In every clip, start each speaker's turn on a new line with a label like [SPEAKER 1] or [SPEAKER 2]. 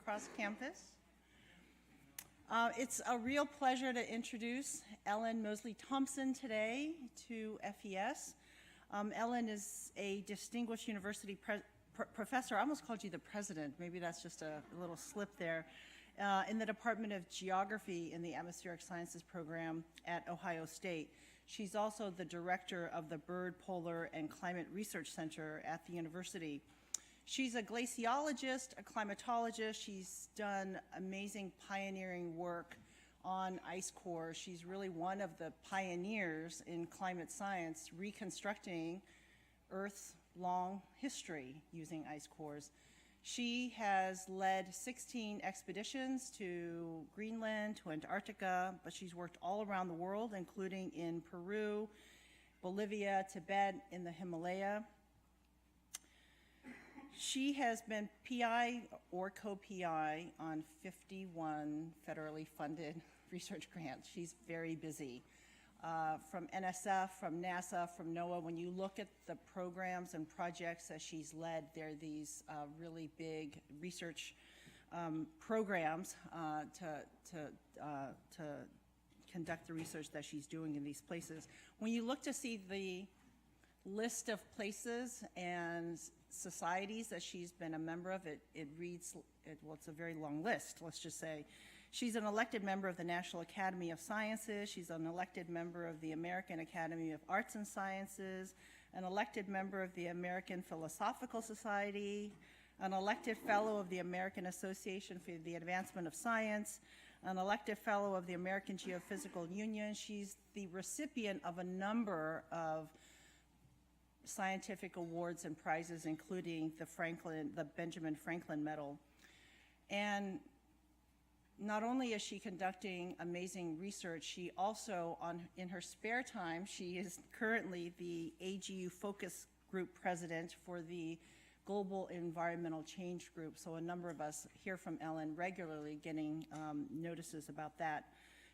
[SPEAKER 1] across campus. It's a real pleasure to introduce Ellen Mosley-Thompson today to FES. Ellen is a distinguished university professor. I almost called you the president. Maybe that's just a little slip there. In the Department of Geography in the Atmospheric Sciences program at Ohio State. She's also the director of the Byrd Polar and Climate Research Center at the university. She's a glaciologist, a climatologist. She's done amazing pioneering work on ice cores. She's really one of the pioneers in climate science, reconstructing Earth's long history using ice cores. She has led 16 expeditions to Greenland, to Antarctica, but she's worked all around the world, including in Peru, Bolivia, Tibet, in the Himalaya. She has been PI or co-PI on 51 federally funded research grants. She's very busy. From NSF, from NASA, from NOAA, when you look at the programs and projects that she's led, they're these really big research programs to conduct the research that she's doing in these places. When you look to see the list of places and societies that she's been a member of, it reads, well, it's a very long list, let's just say. She's an elected member of the National Academy of Sciences. She's an elected member of the American Academy of Arts and Sciences, an elected member of the American Philosophical Society, an elected fellow of the American Association for the Advancement of Science, an elected fellow of the American Geophysical Union. She's the recipient of a number of scientific awards and prizes, including the Benjamin Franklin Medal. And not only is she conducting amazing research, she also, in her spare time, she is currently the AGU Focus Group President for the Global Environmental Change Group. So a number of us hear from Ellen regularly getting notices about that.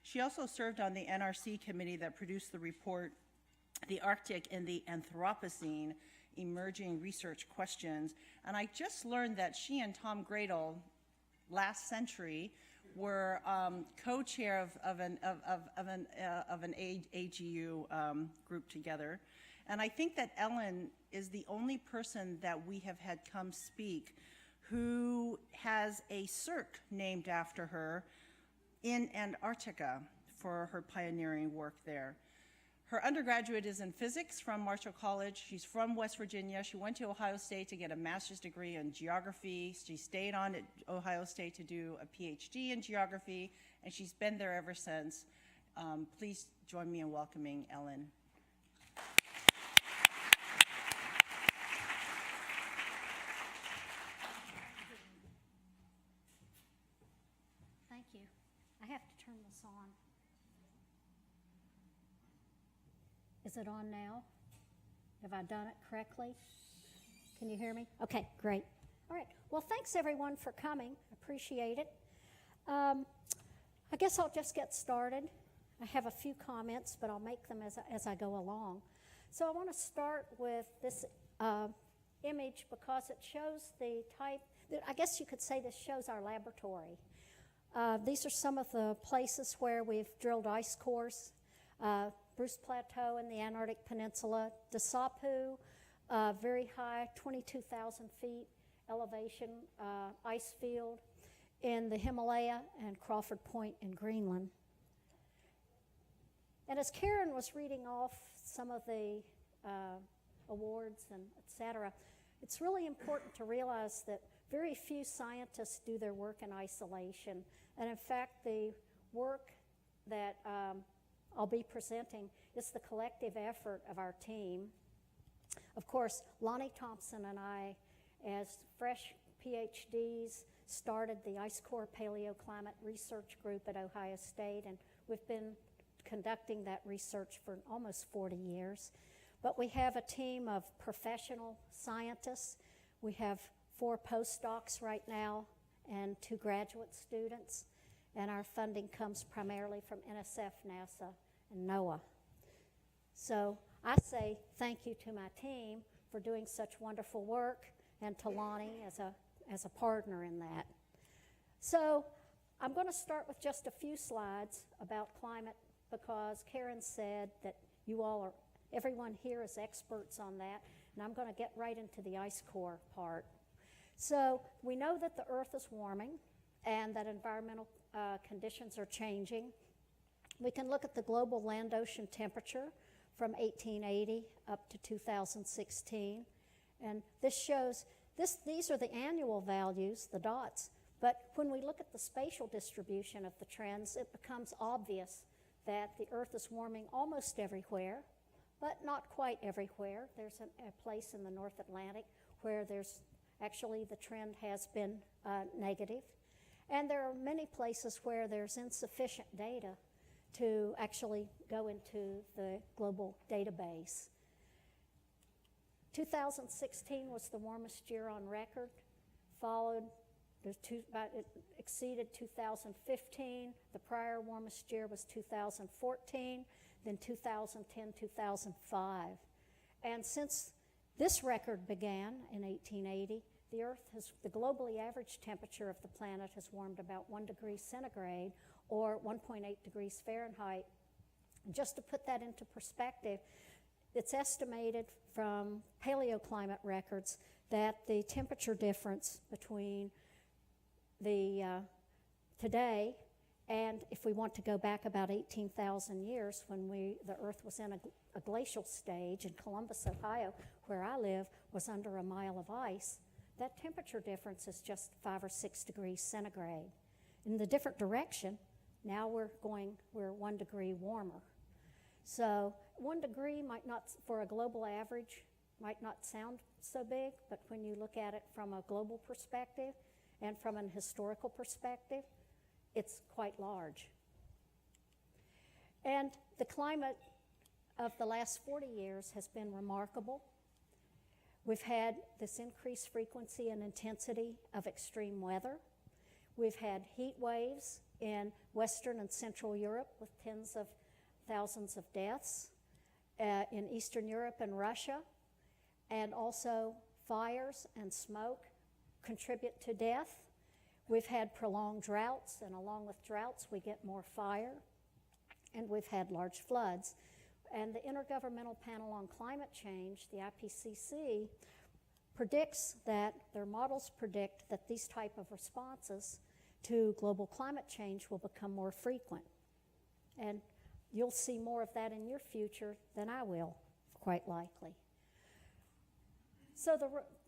[SPEAKER 1] She also served on the NRC committee that produced the report, The Arctic and the Anthropocene, Emerging Research Questions. And I just learned that she and Tom Gradle last century were co-chair of an AGU group together. And I think that Ellen is the only person that we have had come speak who has a cirque named after her in Antarctica for her pioneering work there. Her undergraduate is in physics from Marshall College. She's from West Virginia. She went to Ohio State to get a master's degree in geography. She stayed on at Ohio State to do a PhD in geography, and she's been there ever since. Please join me in welcoming Ellen.
[SPEAKER 2] Thank you. I have to turn this on. Is it on now? Have I done it correctly? Can you hear me? Okay, great. All right. Well, thanks everyone for coming. Appreciate it. I guess I'll just get started. I have a few comments, but I'll make them as I go along. So I want to start with this image because it shows the type, I guess you could say this shows our laboratory. These are some of the places where we've drilled ice cores. Bruce Plateau in the Antarctic Peninsula, Desapu, very high, 22,000 feet elevation ice field in the Himalaya, and Crawford Point in Greenland. And as Karen was reading off some of the awards and et cetera, it's really important to realize that very few scientists do their work in isolation. And in fact, the work that I'll be presenting is the collective effort of our team. Of course, Mosley-Thompson and I, as fresh PhDs, started the Ice Core Paleoclimate Research Group at Ohio State, and we've been conducting that research for almost 40 years. But we have a team of professional scientists. We have 4 postdocs right now and 2 graduate students. And our funding comes primarily from NSF, NASA, and NOAA. So I say thank you to my team for doing such wonderful work, and to Lonnie as a partner in that. So I'm going to start with just a few slides about climate because Karen said that everyone here is experts on that, and I'm going to get right into the ice core part. So we know that the Earth is warming and that environmental conditions are changing. We can look at the global land ocean temperature from 1880 up to 2016, and this shows, these are the annual values, the dots, but when we look at the spatial distribution of the trends, it becomes obvious that the Earth is warming almost everywhere, but not quite everywhere. There's a place in the North Atlantic where actually the trend has been negative. And there are many places where there's insufficient data to actually go into the global database. 2016 was the warmest year on record, it exceeded 2015. The prior warmest year was 2014, then 2010, 2005. And since this record began in 1880, the globally average temperature of the planet has warmed about 1 degree centigrade or 1.8 degrees Fahrenheit. And just to put that into perspective, it's estimated from paleoclimate records that the temperature difference between today and if we want to go back about 18,000 years when the Earth was in a glacial stage in Columbus, Ohio, where I live, was under a mile of ice, that temperature difference is just 5 or 6 degrees centigrade. In the different direction, now we're 1 degree warmer. So 1 degree might not, for a global average, might not sound so big, but when you look at it from a global perspective and from an historical perspective, it's quite large. And the climate of the last 40 years has been remarkable. We've had this increased frequency and intensity of extreme weather. We've had heat waves in Western and Central Europe with tens of thousands of deaths, in Eastern Europe and Russia, and also fires and smoke contribute to death. We've had prolonged droughts, and along with droughts, we get more fire, and we've had large floods. And the Intergovernmental Panel on Climate Change, the IPCC, their models predict that these type of responses to global climate change will become more frequent. And you'll see more of that in your future than I will, quite likely. So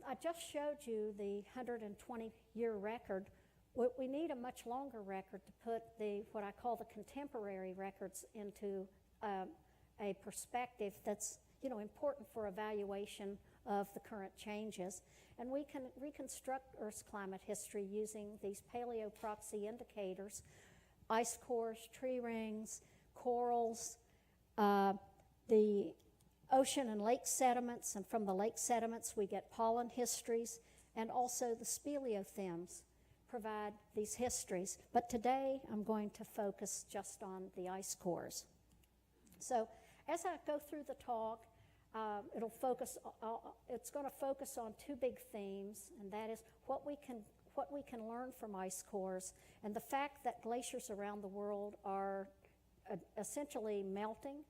[SPEAKER 2] I just showed you the 120-year record. We need a much longer record to put what I call the contemporary records into a perspective that's important for evaluation of the current changes. And we can reconstruct Earth's climate history using these paleoproxy indicators, ice cores, tree rings, corals, the ocean and lake sediments, and from the lake sediments we get pollen histories, and also the speleothems provide these histories. But today I'm going to focus just on the ice cores. So as I go through the talk, it's going to focus on two big themes, and that is what we can learn from ice cores and the fact that glaciers around the world are essentially melting,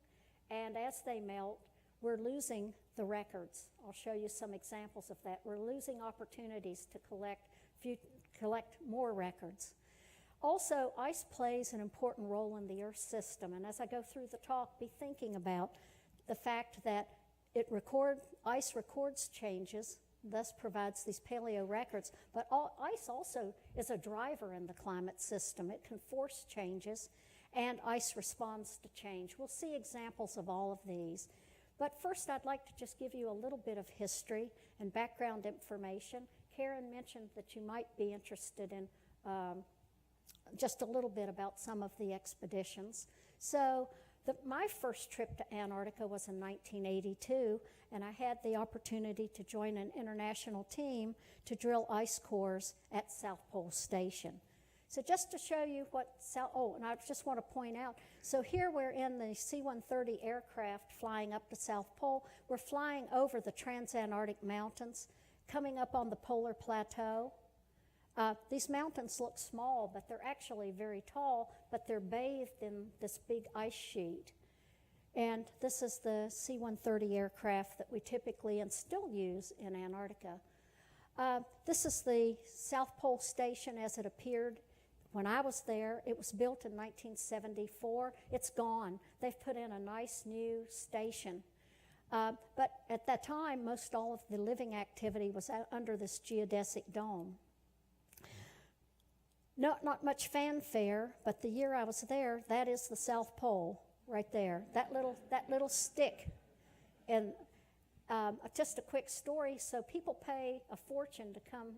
[SPEAKER 2] and as they melt, we're losing the records. I'll show you some examples of that. We're losing opportunities to collect more records. Also, ice plays an important role in the Earth system, and as I go through the talk, be thinking about the fact that ice records changes, thus provides these paleo records, but ice also is a driver in the climate system. It can force changes, and ice responds to change. We'll see examples of all of these. But first, I'd like to just give you a little bit of history and background information. Karen mentioned that you might be interested in just a little bit about some of the expeditions. So my first trip to Antarctica was in 1982, and I had the opportunity to join an international team to drill ice cores at South Pole Station. So just to show you and I just want to point out, so here we're in the C-130 aircraft flying up to South Pole. We're flying over the Transantarctic Mountains, coming up on the polar plateau. These mountains look small, but they're actually very tall, but they're bathed in this big ice sheet. And this is the C-130 aircraft that we typically and still use in Antarctica. This is the South Pole Station as it appeared when I was there. It was built in 1974. It's gone. They've put in a nice new station. But at that time, most all of the living activity was under this geodesic dome. Not much fanfare, but the year I was there, that is the South Pole right there, that little stick. And just a quick story, so people pay a fortune to come,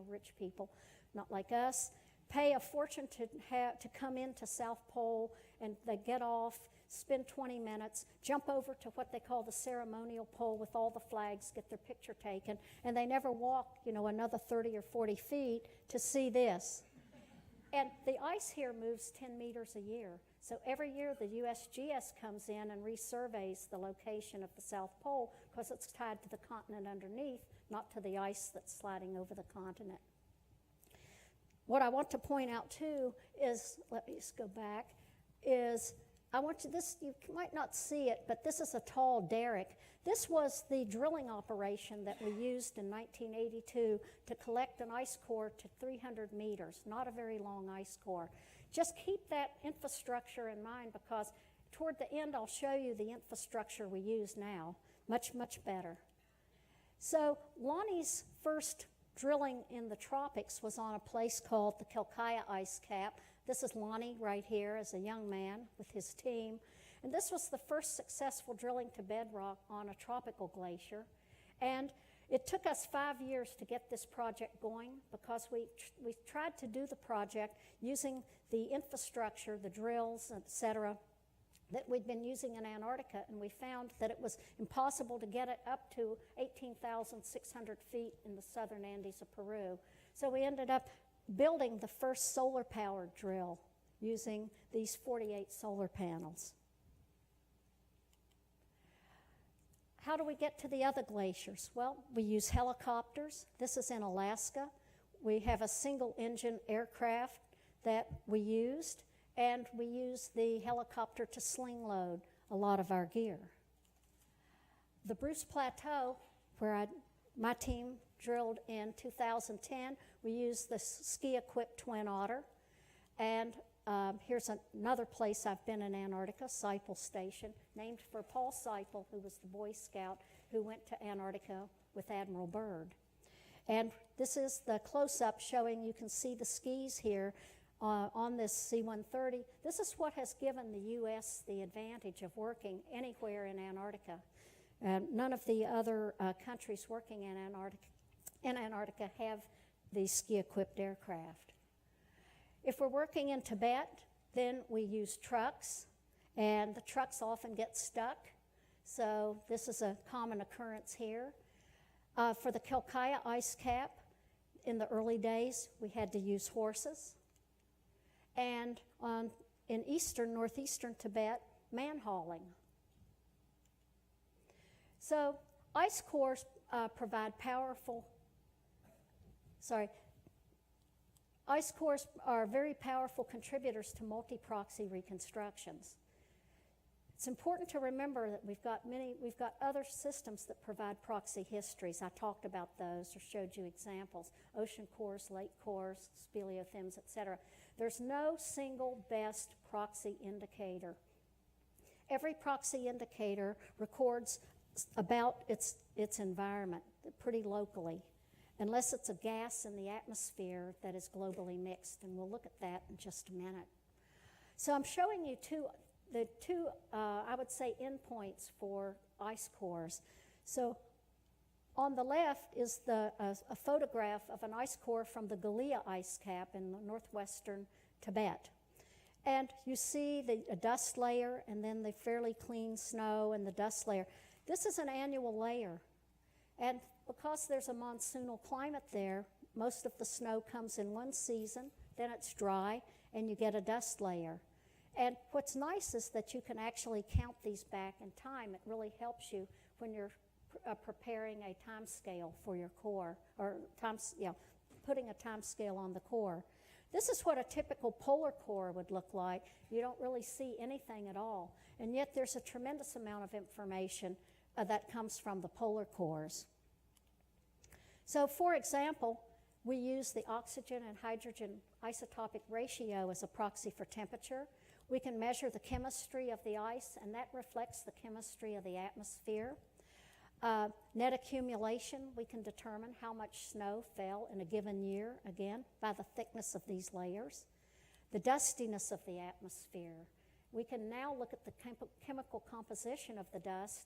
[SPEAKER 2] rich people, not like us, pay a fortune to come into South Pole, and they get off, spend 20 minutes, jump over to what they call the ceremonial pole with all the flags, get their picture taken, and they never walk, another 30 or 40 feet to see this. And the ice here moves 10 meters a year. So every year the USGS comes in and resurveys the location of the South Pole because it's tied to the continent underneath, not to the ice that's sliding over the continent. What I want to point out too is, let me just go back, is I want you might not see it, but this is a tall derrick. This was the drilling operation that we used in 1982 to collect an ice core to 300 meters, not a very long ice core. Just keep that infrastructure in mind because toward the end I'll show you the infrastructure we use now, much, much better. So Lonnie's first drilling in the tropics was on a place called the Calkaya Ice Cap. This is Lonnie right here as a young man with his team. And this was the first successful drilling to bedrock on a tropical glacier. And it took us 5 years to get this project going because we tried to do the project using the infrastructure, the drills, et cetera, that we'd been using in Antarctica, and we found that it was impossible to get it up to 18,600 feet in the southern Andes of Peru. So we ended up building the first solar-powered drill using these 48 solar panels. How do we get to the other glaciers? Well, we use helicopters. This is in Alaska. We have a single-engine aircraft that we used, and we use the helicopter to sling load a lot of our gear. The Bruce Plateau, where my team drilled in 2010, we used the ski-equipped Twin Otter. And here's another place I've been in Antarctica, Seipel Station, named for Paul Seipel, who was the Boy Scout who went to Antarctica with Admiral Byrd. And this is the close-up showing, you can see the skis here on this C-130. This is what has given the U.S. the advantage of working anywhere in Antarctica. None of the other countries working in Antarctica have these ski-equipped aircraft. If we're working in Tibet, then we use trucks, and the trucks often get stuck. So this is a common occurrence here. For the Calkaya Ice Cap, in the early days, we had to use horses. And in northeastern Tibet, man-hauling. So ice cores Ice cores are very powerful contributors to multi-proxy reconstructions. It's important to remember that we've got other systems that provide proxy histories. I talked about those or showed you examples. Ocean cores, lake cores, speleothems, etc. There's no single best proxy indicator. Every proxy indicator records about its environment pretty locally, unless it's a gas in the atmosphere that is globally mixed, and we'll look at that in just a minute. So I'm showing you the two I would say, endpoints for ice cores. So on the left is a photograph of an ice core from the Gallia Ice Cap in northwestern Tibet. And you see a dust layer and then the fairly clean snow and the dust layer. This is an annual layer. And because there's a monsoonal climate there, most of the snow comes in one season, then it's dry, and you get a dust layer. And what's nice is that you can actually count these back in time. It really helps you when you're preparing a time scale for your core, or putting a time scale on the core. This is what a typical polar core would look like. You don't really see anything at all. And yet there's a tremendous amount of information that comes from the polar cores. So for example, we use the oxygen and hydrogen isotopic ratio as a proxy for temperature. We can measure the chemistry of the ice, and that reflects the chemistry of the atmosphere. Net accumulation, we can determine how much snow fell in a given year, again, by the thickness of these layers. The dustiness of the atmosphere. We can now look at the chemical composition of the dust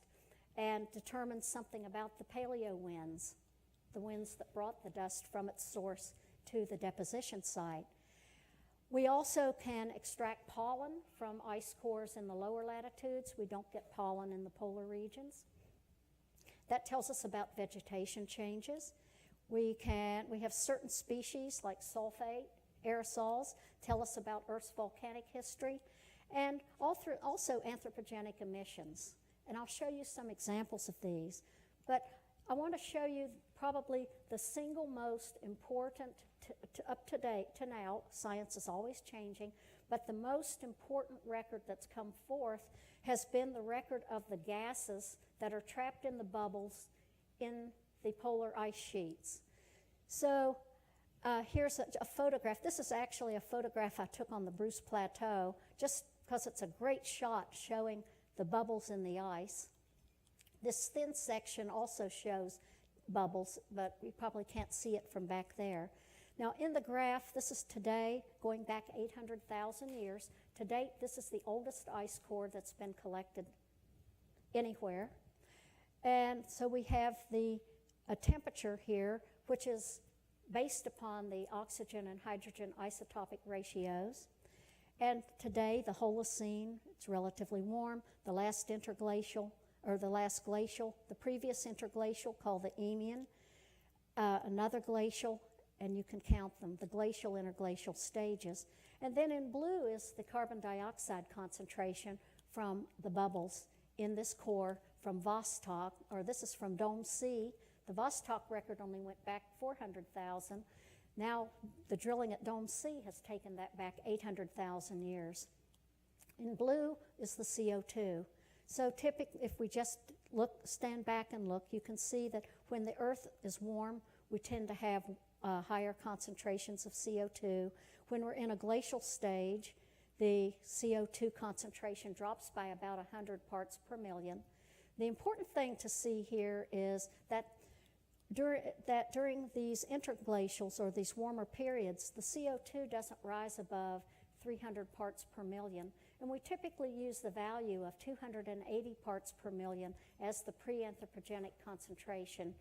[SPEAKER 2] and determine something about the paleo winds, the winds that brought the dust from its source to the deposition site. We also can extract pollen from ice cores in the lower latitudes. We don't get pollen in the polar regions. That tells us about vegetation changes. We have certain species like sulfate, aerosols, tell us about Earth's volcanic history, and also anthropogenic emissions. And I'll show you some examples of these. But I want to show you probably the single most important, up to date, to now, science is always changing, but the most important record that's come forth has been the record of the gases that are trapped in the bubbles in the polar ice sheets. So here's a photograph. This is actually a photograph I took on the Bruce Plateau, just because it's a great shot showing the bubbles in the ice. This thin section also shows bubbles, but you probably can't see it from back there. Now in the graph, this is today, going back 800,000 years. To date, this is the oldest ice core that's been collected anywhere. And so we have a temperature here, which is based upon the oxygen and hydrogen isotopic ratios. And today, the Holocene, it's relatively warm. The last interglacial, or the last glacial, the previous interglacial called the Eemian, another glacial, and you can count them, the glacial interglacial stages. And then in blue is the carbon dioxide concentration from the bubbles in this core from Vostok, or this is from Dome C. The Vostok record only went back 400,000. Now the drilling at Dome C has taken that back 800,000 years. In blue is the CO2. So typically, if we just stand back and look, you can see that when the Earth is warm, we tend to have higher concentrations of CO2. When we're in a glacial stage, the CO2 concentration drops by about 100 parts per million. The important thing to see here is that during these interglacials, or these warmer periods, the CO2 doesn't rise above 300 parts per million. And we typically use the value of 280 parts per million as the pre-anthropogenic concentration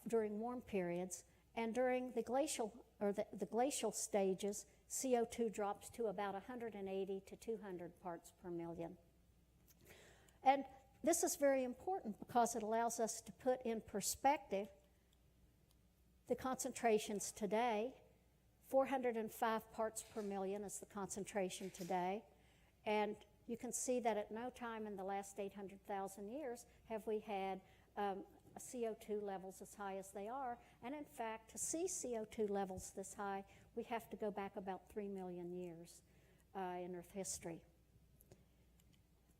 [SPEAKER 2] during warm periods. And during the glacial, or the glacial stages, CO2 drops to about 180 to 200 parts per million. And this is very important because it allows us to put in perspective the concentrations today. 405 parts per million is the concentration today. And you can see that at no time in the last 800,000 years have we had CO2 levels as high as they are. And in fact, to see CO2 levels this high, we have to go back about 3 million years in Earth history.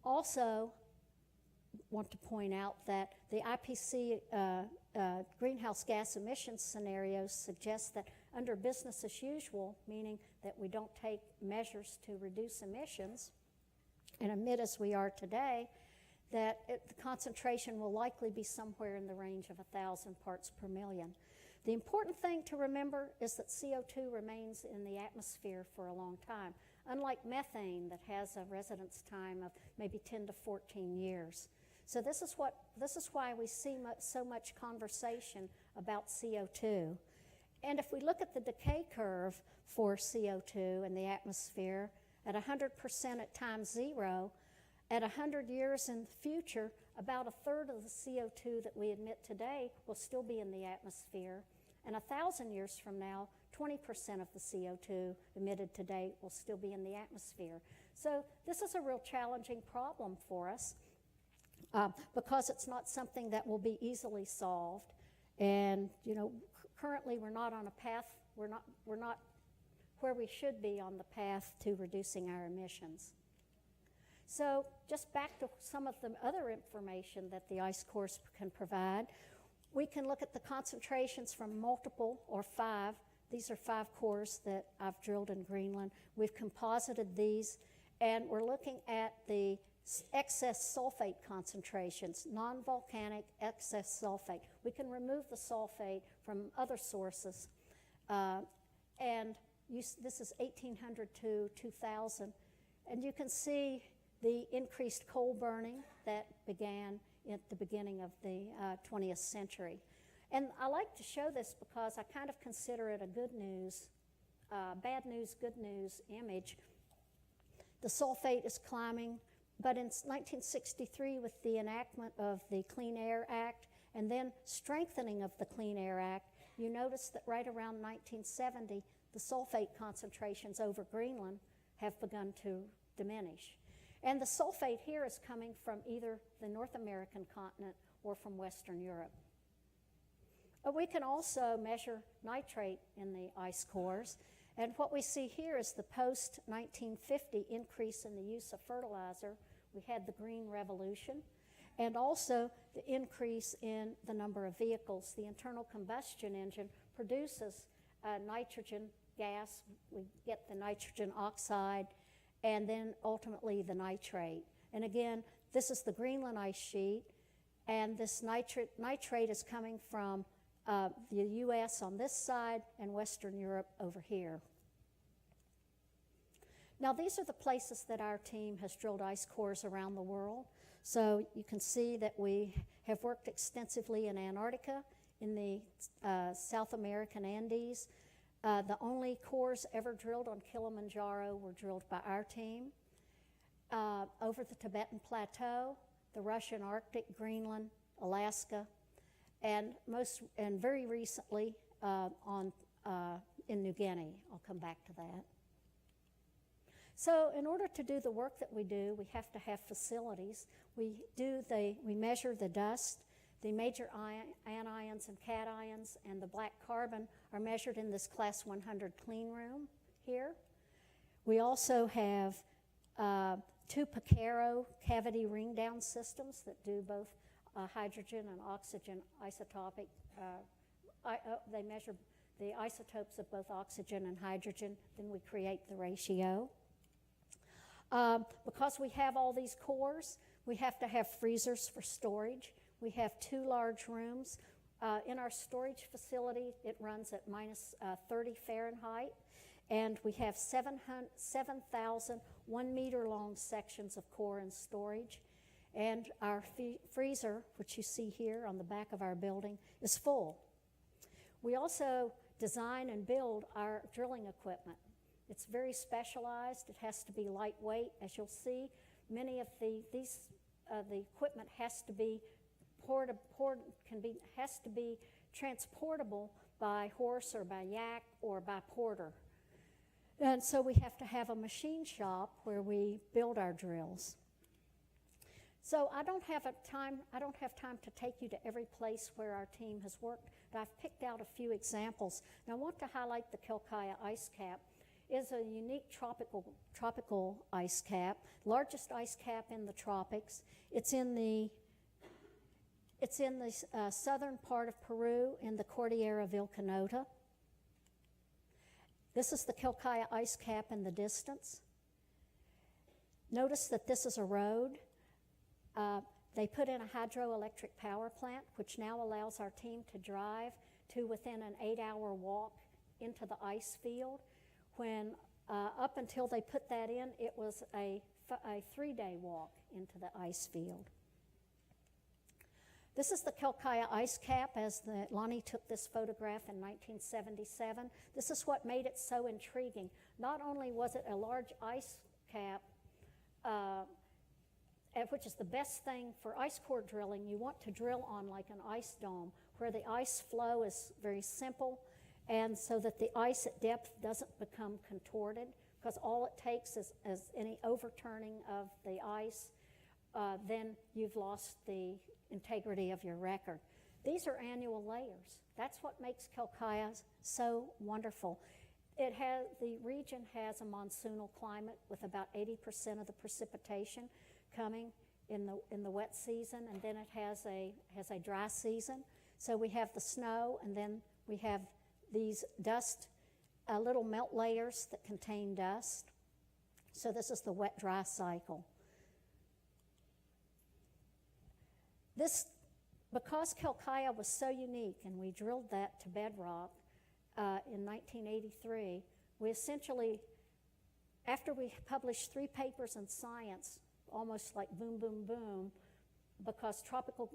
[SPEAKER 2] Also, want to point out that the IPC greenhouse gas emissions scenarios suggest that under business as usual, meaning that we don't take measures to reduce emissions and emit as we are today, that the concentration will likely be somewhere in the range of 1,000 parts per million. The important thing to remember is that CO2 remains in the atmosphere for a long time, unlike methane that has a residence time of maybe 10 to 14 years. So this is why we see so much conversation about CO2. And if we look at the decay curve for CO2 in the atmosphere at 100% at time zero, at 100 years in the future, about a third of the CO2 that we emit today will still be in the atmosphere. And 1,000 years from now, 20% of the CO2 emitted today will still be in the atmosphere. So this is a real challenging problem for us because it's not something that will be easily solved. And, currently we're not on a path, we're not where we should be on the path to reducing our emissions. So just back to some of the other information that the ice cores can provide, we can look at the concentrations from multiple, or 5. These are 5 cores that I've drilled in Greenland. We've composited these, and we're looking at the excess sulfate concentrations, non-volcanic excess sulfate. We can remove the sulfate from other sources, and this is 1800 to 2000, and you can see the increased coal burning that began at the beginning of the 20th century. And I like to show this because I kind of consider it a good news, bad news, good news image. The sulfate is climbing, but in 1963 with the enactment of the Clean Air Act and then strengthening of the Clean Air Act, you notice that right around 1970, the sulfate concentrations over Greenland have begun to diminish. And the sulfate here is coming from either the North American continent or from Western Europe. But we can also measure nitrate in the ice cores. And what we see here is the post-1950 increase in the use of fertilizer. We had the Green Revolution, and also the increase in the number of vehicles. The internal combustion engine produces nitrogen gas. We get the nitrogen oxide, and then ultimately the nitrate. And again, this is the Greenland ice sheet, and this nitrate is coming from the US on this side and Western Europe over here. Now these are the places that our team has drilled ice cores around the world. So you can see that we have worked extensively in Antarctica, in the South American Andes. The only cores ever drilled on Kilimanjaro were drilled by our team. Over the Tibetan Plateau, the Russian Arctic, Greenland, Alaska, and very recently in New Guinea. I'll come back to that. So in order to do the work that we do, we have to have facilities. We measure the dust. The major anions and cations and the black carbon are measured in this Class 100 clean room here. We also have 2 Picaro cavity ring down systems that do both hydrogen and oxygen isotopic. They measure the isotopes of both oxygen and hydrogen, then we create the ratio. Because we have all these cores, we have to have freezers for storage. We have 2 large rooms. In our storage facility, it runs at minus 30 Fahrenheit, and we have 7,000 1-meter-long sections of core in storage. And our freezer, which you see here on the back of our building, is full. We also design and build our drilling equipment. It's very specialized. It has to be lightweight, as you'll see. Many of the equipment has to be transportable by horse or by yak or by porter. And so we have to have a machine shop where we build our drills. So I don't have time to take you to every place where our team has worked, but I've picked out a few examples. Now I want to highlight the Calkaya Ice Cap. It's a unique tropical ice cap, largest ice cap in the tropics. It's in the southern part of Peru in the Cordillera Vilcanota. This is the Calkaya Ice Cap in the distance. Notice that this is a road. They put in a hydroelectric power plant, which now allows our team to drive to within an 8-hour walk into the ice field. When up until they put that in, it was a 3-day walk into the ice field. This is the Calkaya Ice Cap as Lonnie took this photograph in 1977. This is what made it so intriguing. Not only was it a large ice cap, which is the best thing for ice core drilling, you want to drill on like an ice dome where the ice flow is very simple and so that the ice at depth doesn't become contorted, because all it takes is any overturning of the ice, then you've lost the integrity of your record. These are annual layers. That's what makes Calkaya so wonderful. The region has a monsoonal climate with about 80% of the precipitation coming in the wet season, and then it has a dry season. So we have the snow, and then we have these dust, little melt layers that contain dust. So this is the wet-dry cycle. Because Calkaya was so unique, and we drilled that to bedrock in 1983, we essentially, after we published 3 papers in Science, almost like boom, boom, boom, because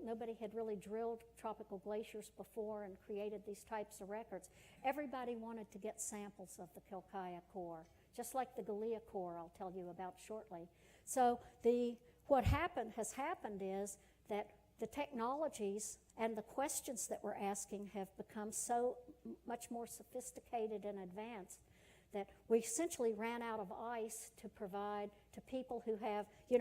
[SPEAKER 2] nobody had really drilled tropical glaciers before and created these types of records, everybody wanted to get samples of the Calkaya core, just like the Gallia core I'll tell you about shortly. So what has happened is that the technologies and the questions that we're asking have become so much more sophisticated and advanced that we essentially ran out of ice to provide to people who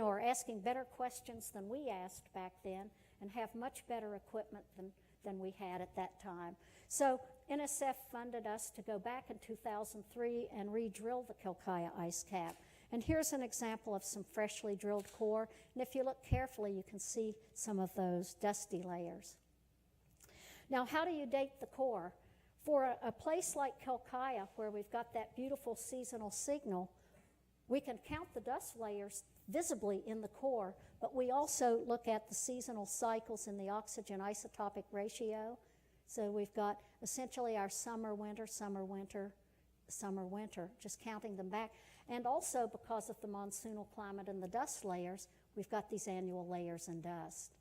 [SPEAKER 2] are asking better questions than we asked back then and have much better equipment than we had at that time. So NSF funded us to go back in 2003 and re-drill the Calkaya Ice Cap. And here's an example of some freshly drilled core. And if you look carefully, you can see some of those dusty layers. Now, how do you date the core? For a place like Calkaya, where we've got that beautiful seasonal signal, we can count the dust layers visibly in the core, but we also look at the seasonal cycles in the oxygen isotopic ratio. So we've got essentially our summer, winter, summer, winter, summer, winter, just counting them back. And also because of the monsoonal climate and the dust layers, we've got these annual layers and dust.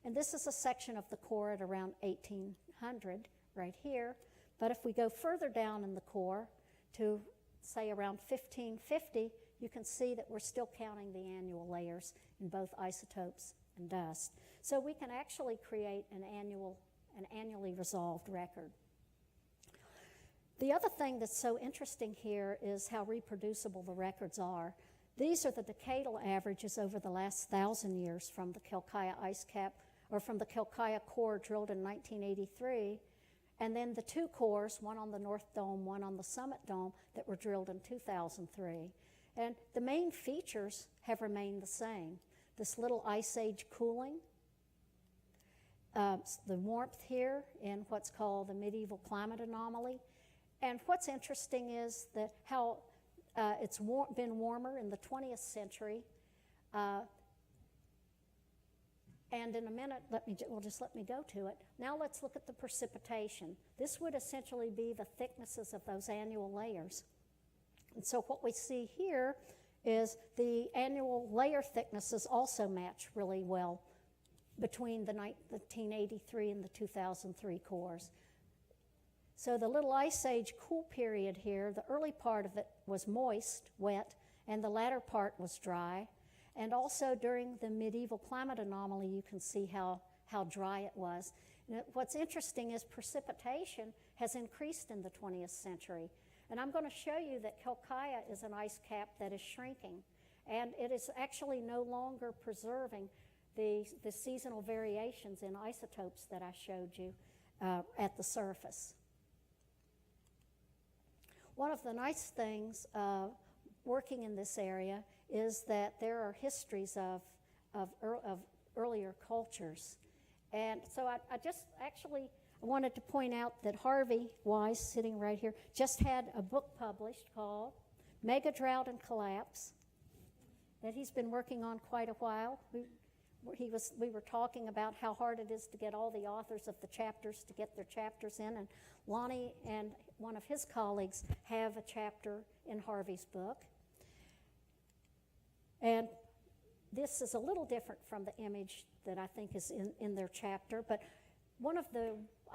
[SPEAKER 2] And this is a section of the core at around 1800 right here. But if we go further down in the core to, say, around 1550, you can see that we're still counting the annual layers in both isotopes and dust. So we can actually create an annually resolved record. The other thing that's so interesting here is how reproducible the records are. These are the decadal averages over the last 1,000 years from the Calkaya Ice Cap, or from the Calkaya core drilled in 1983, and then the 2 cores, one on the North Dome, one on the Summit Dome, that were drilled in 2003. And the main features have remained the same. This little ice age cooling, the warmth here in what's called the medieval climate anomaly. And what's interesting is that how it's been warmer in the 20th century. And in a minute, let me go to it. Now let's look at the precipitation. This would essentially be the thicknesses of those annual layers. And so what we see here is the annual layer thicknesses also match really well between the 1983 and the 2003 cores. So the little ice age cool period here, the early part of it was moist, wet, and the latter part was dry. And also during the medieval climate anomaly, you can see how dry it was. And what's interesting is precipitation has increased in the 20th century. And I'm going to show you that Calkaya is an ice cap that is shrinking. And it is actually no longer preserving the seasonal variations in isotopes that I showed you at the surface. One of the nice things working in this area is that there are histories of earlier cultures. And so I just actually wanted to point out that Harvey Wise, sitting right here, just had a book published called Mega Drought and Collapse that he's been working on quite a while. We were talking about how hard it is to get all the authors of the chapters to get their chapters in, and Lonnie and one of his colleagues have a chapter in Harvey's book. And this is a little different from the image that I think is in their chapter, but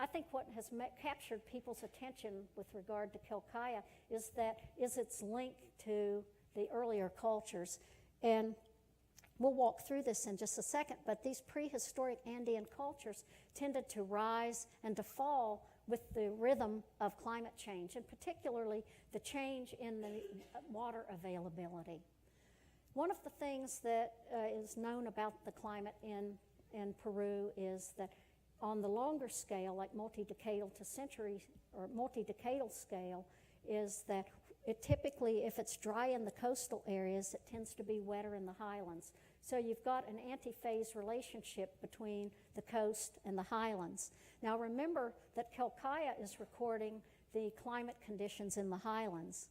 [SPEAKER 2] I think what has captured people's attention with regard to Calkaya is its link to the earlier cultures. And we'll walk through this in just a second, but these prehistoric Andean cultures tended to rise and to fall with the rhythm of climate change, and particularly the change in the water availability. One of the things that is known about the climate in Peru is that on the longer scale, like multi-decadal to century or multi-decadal scale, is that it typically, if it's dry in the coastal areas, it tends to be wetter in the highlands. So you've got an antiphase relationship between the coast and the highlands. Now remember that Calkaya is recording the climate conditions in the highlands.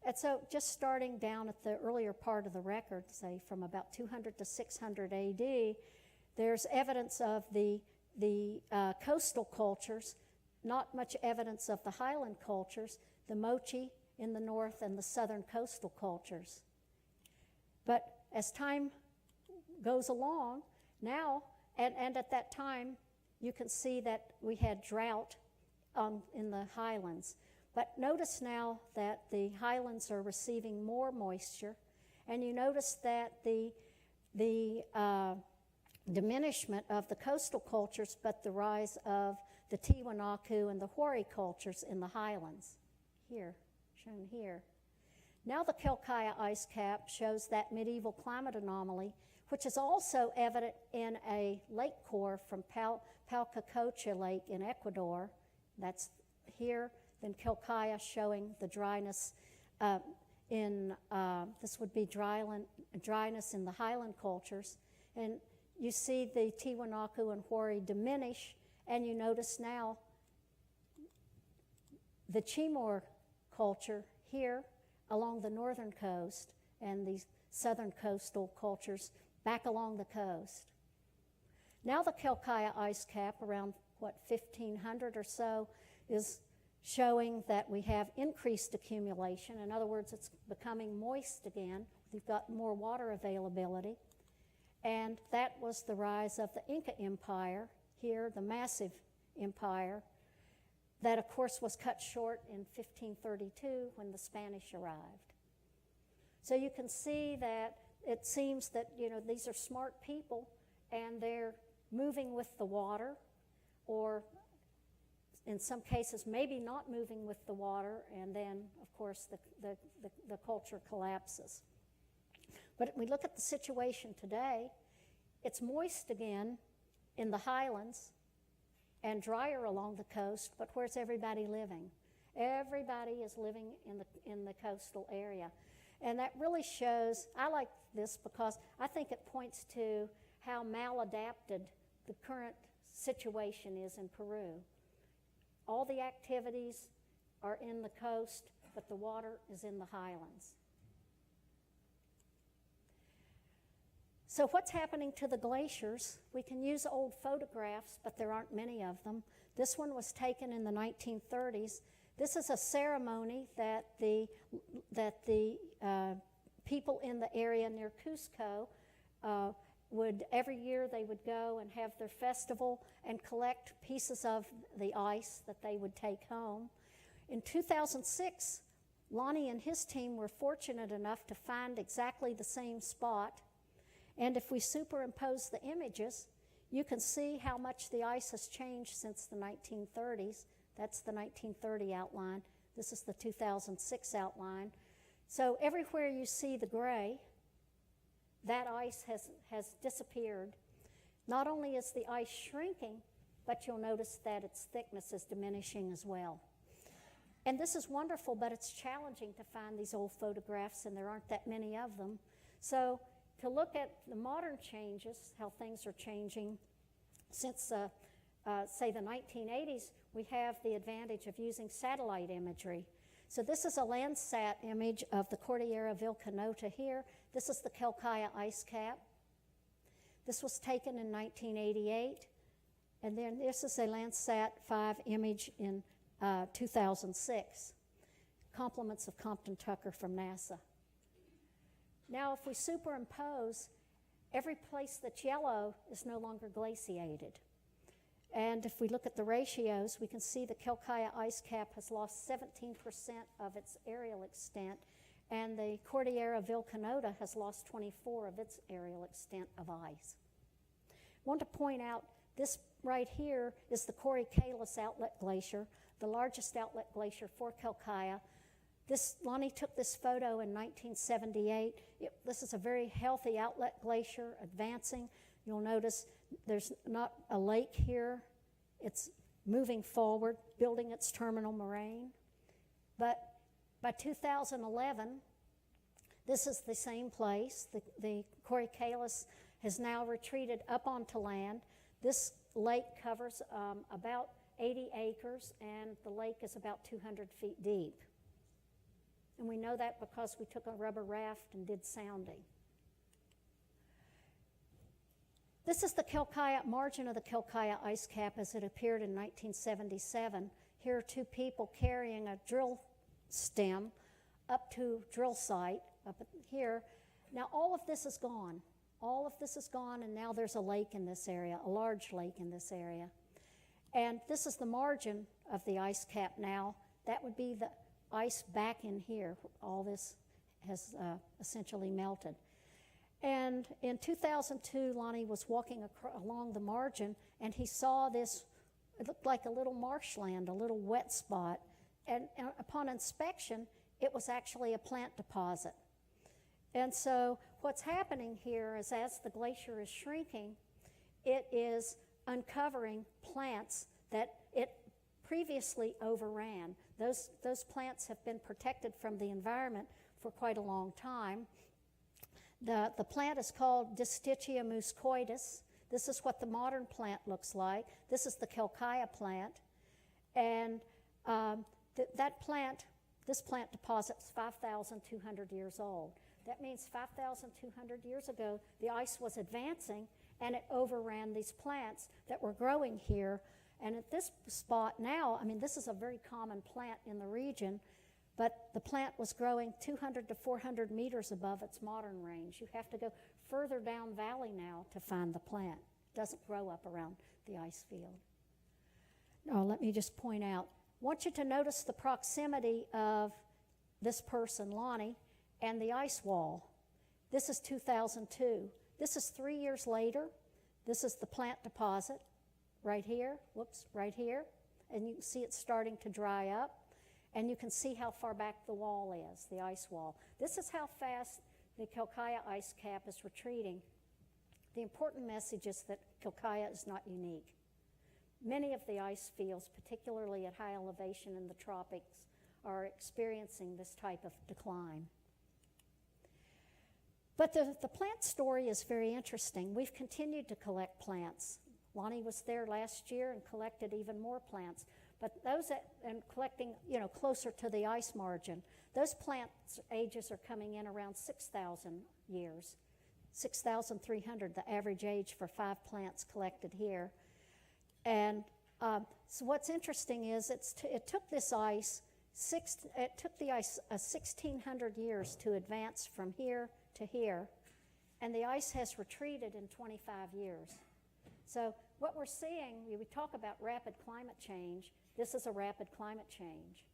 [SPEAKER 2] And so just starting down at the earlier part of the record, say from about 200 to 600 AD, there's evidence of the coastal cultures, not much evidence of the highland cultures, the Mochi in the north and the southern coastal cultures. But as time goes along, now, and at that time, you can see that we had drought in the highlands. But notice now that the highlands are receiving more moisture, and you notice that the diminishment of the coastal cultures, but the rise of the Tiwanaku and the Hori cultures in the highlands, here, shown here. Now the Calkaya Ice Cap shows that medieval climate anomaly, which is also evident in a lake core from Palcacocha Lake in Ecuador. That's here. Then Calkaya showing the dryness this would be dryness in the highland cultures. And you see the Tiwanaku and Hori diminish, and you notice now the Timor culture here along the northern coast and these southern coastal cultures back along the coast. Now the Calkaya Ice Cap, around, 1500 or so, is showing that we have increased accumulation. In other words, it's becoming moist again. We've got more water availability. And that was the rise of the Inca Empire, here, the massive empire, that of course was cut short in 1532 when the Spanish arrived. So you can see that it seems that, these are smart people and they're moving with the water, or in some cases maybe not moving with the water, and then of course the culture collapses. But we look at the situation today, it's moist again in the highlands and drier along the coast, but where's everybody living? Everybody is living in the coastal area. And that really shows, I like this because I think it points to how maladapted the current situation is in Peru. All the activities are in the coast, but the water is in the highlands. So what's happening to the glaciers? We can use old photographs, but there aren't many of them. This one was taken in the 1930s. This is a ceremony that the people in the area near Cusco every year they would go and have their festival and collect pieces of the ice that they would take home. In 2006, Lonnie and his team were fortunate enough to find exactly the same spot. And if we superimpose the images, you can see how much the ice has changed since the 1930s. That's the 1930 outline. This is the 2006 outline. So everywhere you see the gray, that ice has disappeared. Not only is the ice shrinking, but you'll notice that its thickness is diminishing as well. And this is wonderful, but it's challenging to find these old photographs, and there aren't that many of them. So to look at the modern changes, how things are changing since, say, the 1980s, we have the advantage of using satellite imagery. So this is a Landsat image of the Cordillera Vilcanota here. This is the Calkaya Ice Cap. This was taken in 1988. And then this is a Landsat 5 image in 2006. Compliments of Compton Tucker from NASA. Now, if we superimpose, every place that's yellow is no longer glaciated. And if we look at the ratios, we can see the Calkaya Ice Cap has lost 17% of its aerial extent, and the Cordillera Vilcanota has lost 24% of its aerial extent of ice. I want to point out this right here is the Coricalis Outlet Glacier, the largest outlet glacier for Calkaya. Lonnie took this photo in 1978. This is a very healthy outlet glacier advancing. You'll notice there's not a lake here It's moving forward, building its terminal moraine. But by 2011, this is the same place. The Cryosphere has now retreated up onto land. This lake covers about 80 acres, and the lake is about 200 feet deep. And we know that because we took a rubber raft and did sounding. This is the margin of the Calkaya Ice Cap as it appeared in 1977. Here are two people carrying a drill stem up to drill site up here. Now all of this is gone. All of this is gone, and now there's a lake in this area, a large lake in this area. And this is the margin of the ice cap now. That would be the ice back in here. All this has essentially melted. And in 2002, Lonnie was walking along the margin, and he saw this, it looked like a little marshland, a little wet spot. And upon inspection, it was actually a plant deposit. And so what's happening here is as the glacier is shrinking, it is uncovering plants that it previously overran. Those plants have been protected from the environment for quite a long time. The plant is called Distichia muscoides. This is what the modern plant looks like. This is the Calkaya plant. And this plant deposit is 5,200 years old. That means 5,200 years ago, the ice was advancing and it overran these plants that were growing here. And at this spot now, I mean, this is a very common plant in the region, but the plant was growing 200 to 400 meters above its modern range. You have to go further down valley now to find the plant. It doesn't grow up around the ice field. Now, let me just point out, I want you to notice the proximity of this person, Lonnie, and the ice wall. This is 2002. This is 3 years later. This is the plant deposit right here, right here. And you can see it's starting to dry up. And you can see how far back the wall is, the ice wall. This is how fast the Calkaya Ice Cap is retreating. The important message is that Calkaya is not unique. Many of the ice fields, particularly at high elevation in the tropics, are experiencing this type of decline. But the plant story is very interesting. We've continued to collect plants. Lonnie was there last year and collected even more plants. But and collecting, closer to the ice margin, those plants' ages are coming in around 6,000 years, 6,300, the average age for 5 plants collected here. And so what's interesting is it took the ice 1,600 years to advance from here to here, and the ice has retreated in 25 years. So what we're seeing, we talk about rapid climate change. This is a rapid climate change.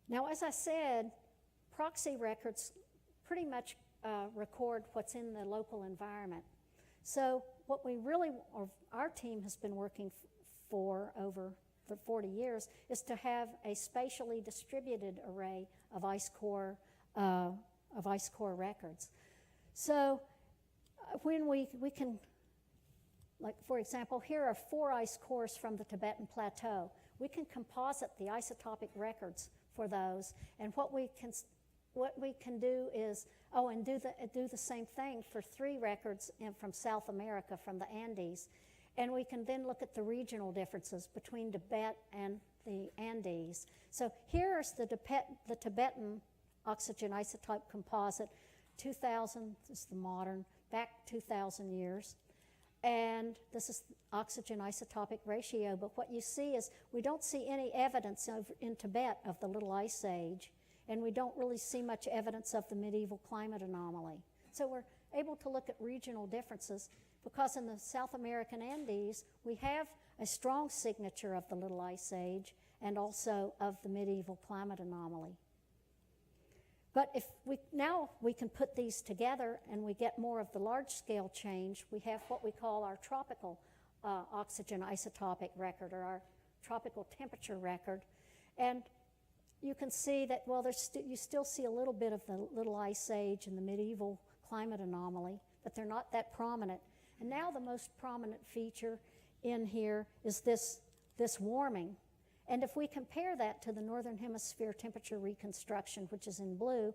[SPEAKER 2] Now, as I said, proxy records pretty much record what's in the local environment. So what we really, or our team has been working for 40 years, is to have a spatially distributed array of ice core records. So when we can, like for example, here are 4 ice cores from the Tibetan Plateau. We can composite the isotopic records for those, and what we can do is, and do the same thing for 3 records from South America, from the Andes. And we can then look at the regional differences between Tibet and the Andes. So here's the Tibetan oxygen isotope composite, 2,000 is the modern, back 2,000 years. And this is oxygen isotopic ratio, but what you see is we don't see any evidence in Tibet of the Little Ice Age, and we don't really see much evidence of the medieval climate anomaly. So we're able to look at regional differences because in the South American Andes, we have a strong signature of the Little Ice Age and also of the medieval climate anomaly. But if now we can put these together and we get more of the large-scale change, we have what we call our tropical oxygen isotopic record, or our tropical temperature record. And you can see that, well, you still see a little bit of the Little Ice Age and the medieval climate anomaly, but they're not that prominent. And now the most prominent feature in here is this warming. And if we compare that to the Northern Hemisphere temperature reconstruction, which is in blue,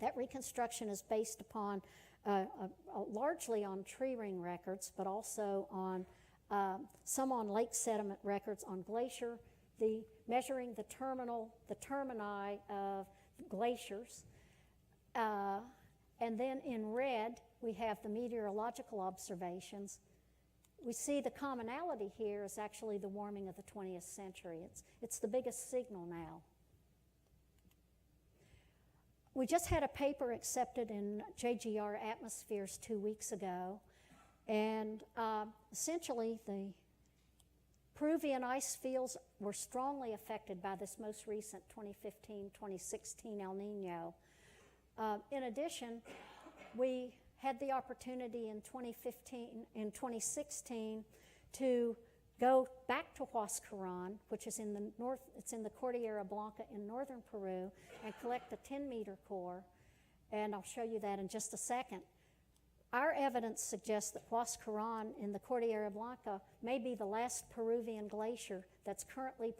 [SPEAKER 2] that reconstruction is based upon largely on tree ring records, but also on some on lake sediment records on glacier, measuring the termini of glaciers. And then in red, we have the meteorological observations. We see the commonality here is actually the warming of the 20th century. It's the biggest signal now. We just had a paper accepted in JGR Atmospheres 2 weeks ago, and essentially the Peruvian ice fields were strongly affected by this most recent 2015-2016 El Nino. In addition, we had the opportunity in 2016 to go back to Huascaran, which is in the north, it's in the Cordillera Blanca in northern Peru, and collect the 10-meter core, and I'll show you that in just a second. Our evidence suggests that Huascaran in the Cordillera Blanca may be the last Peruvian glacier that's currently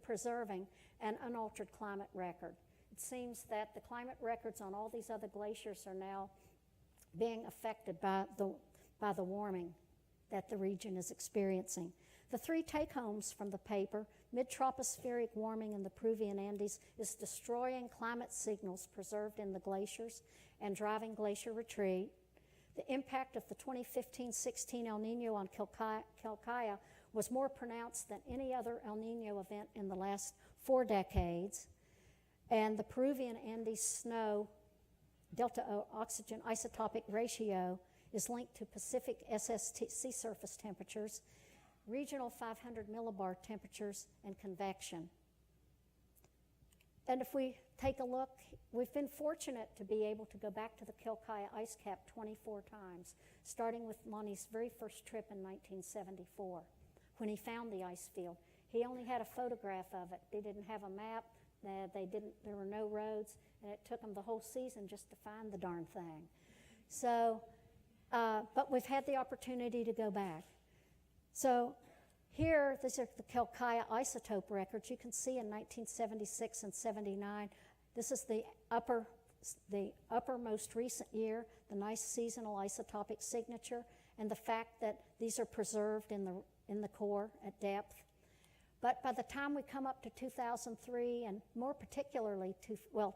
[SPEAKER 2] preserving an unaltered climate record. It seems that the climate records on all these other glaciers are now being affected by the warming that the region is experiencing. The three take-homes from the paper: mid-tropospheric warming in the Peruvian Andes is destroying climate signals preserved in the glaciers and driving glacier retreat. The impact of the 2015-16 El Nino on Calkaya was more pronounced than any other El Nino event in the last 4 decades. And the Peruvian Andes snow delta oxygen isotopic ratio is linked to Pacific SST sea surface temperatures, regional 500 millibar temperatures, and convection. And if we take a look, we've been fortunate to be able to go back to the Calkaya Ice Cap 24 times, starting with Lonnie's very first trip in 1974, when he found the ice field. He only had a photograph of it. They didn't have a map. There were no roads, and it took them the whole season just to find the darn thing. So, but we've had the opportunity to go back. So here, these are the Calkaya isotope records. You can see in 1976 and 79, this is the upper most recent year, the nice seasonal isotopic signature, and the fact that these are preserved in the core at depth. But by the time we come up to 2003, and more particularly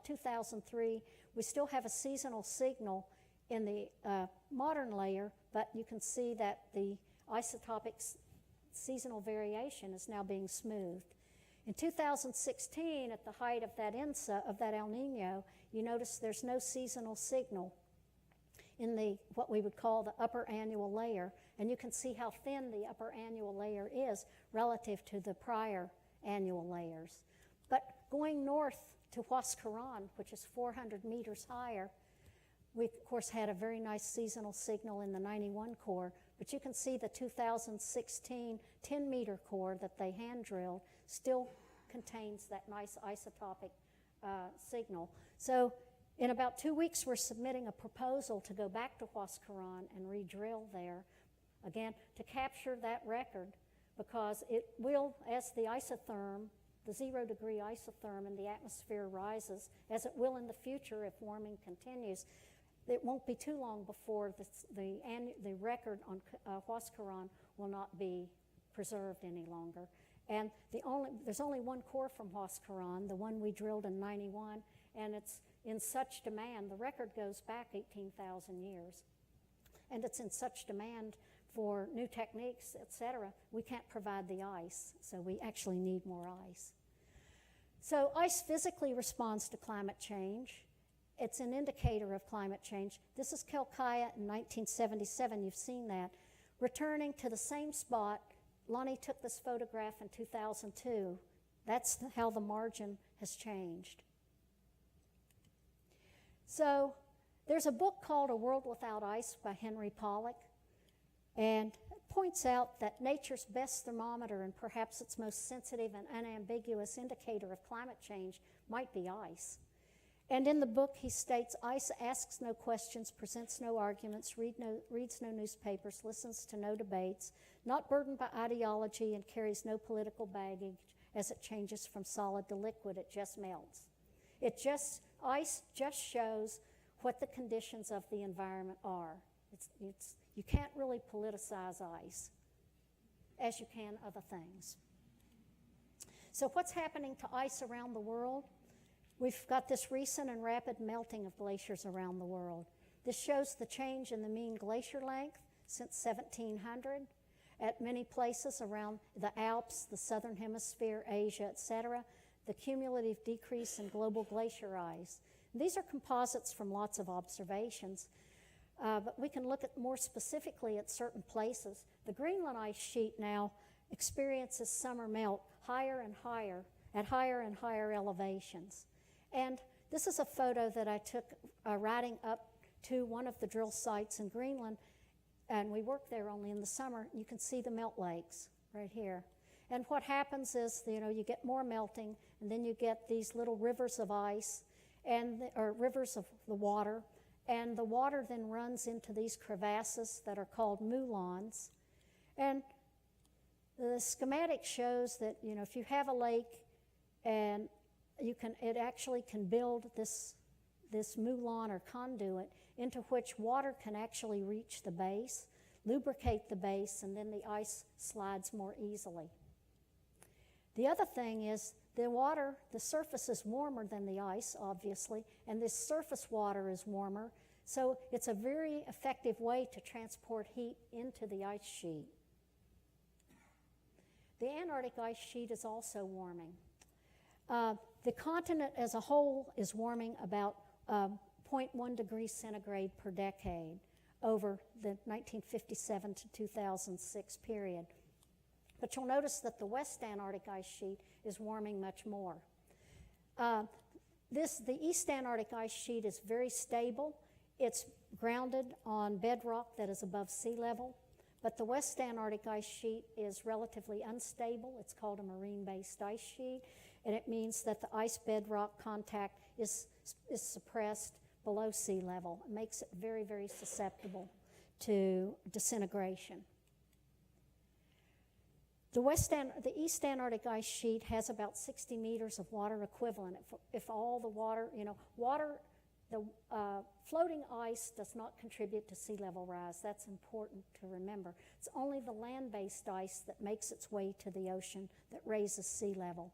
[SPEAKER 2] 2003, we still have a seasonal signal in the modern layer, but you can see that the isotopic seasonal variation is now being smoothed. In 2016, at the height of that El Nino, you notice there's no seasonal signal in what we would call the upper annual layer, and you can see how thin the upper annual layer is relative to the prior annual layers. But going north to Huascaran, which is 400 meters higher, we of course had a very nice seasonal signal in the 91 core, but you can see the 2016 10-meter core that they hand drilled still contains that nice isotopic signal. So in about 2 weeks, we're submitting a proposal to go back to Huascaran and re-drill there, again, to capture that record, because it will, as the isotherm, the 0-degree isotherm in the atmosphere rises, as it will in the future if warming continues, it won't be too long before the record on Huascaran will not be preserved any longer. And there's only one core from Huascaran, the one we drilled in 91, and it's in such demand. The record goes back 18,000 years. And it's in such demand for new techniques, et cetera, we can't provide the ice, so we actually need more ice. So ice physically responds to climate change. It's an indicator of climate change. This is Calkaya in 1977, you've seen that. Returning to the same spot, Lonnie took this photograph in 2002. That's how the margin has changed. So there's a book called A World Without Ice by Henry Pollack, and it points out that nature's best thermometer and perhaps its most sensitive and unambiguous indicator of climate change might be ice. And in the book, he states, ice asks no questions, presents no arguments, reads no newspapers, listens to no debates, not burdened by ideology, and carries no political baggage. As it changes from solid to liquid, it just melts. Ice just shows what the conditions of the environment are. You can't really politicize ice as you can other things. So what's happening to ice around the world? We've got this recent and rapid melting of glaciers around the world. This shows the change in the mean glacier length since 1700 at many places around the Alps, the southern hemisphere, Asia, etc., the cumulative decrease in global glacier ice. And these are composites from lots of observations, but we can look at more specifically at certain places. The Greenland ice sheet now experiences summer melt higher and higher, at higher and higher elevations. And this is a photo that I took riding up to one of the drill sites in Greenland, and we work there only in the summer. You can see the melt lakes right here. And what happens is, you get more melting, and then you get these little rivers of ice, or rivers of the water, and the water then runs into these crevasses that are called moulins. And the schematic shows that, if you have a lake and it actually can build this moulin or conduit into which water can actually reach the base, lubricate the base, and then the ice slides more easily. The other thing is the surface is warmer than the ice, obviously, and this surface water is warmer, so it's a very effective way to transport heat into the ice sheet. The Antarctic ice sheet is also warming. The continent as a whole is warming about 0.1 degrees centigrade per decade over the 1957 to 2006 period. But you'll notice that the West Antarctic ice sheet is warming much more. The East Antarctic ice sheet is very stable. It's grounded on bedrock that is above sea level. But the West Antarctic ice sheet is relatively unstable. It's called a marine-based ice sheet, and it means that the ice bedrock contact is suppressed below sea level. It makes it very, very susceptible to disintegration. The East Antarctic ice sheet has about 60 meters of water equivalent. If all the water, the floating ice does not contribute to sea level rise. That's important to remember. It's only the land-based ice that makes its way to the ocean that raises sea level.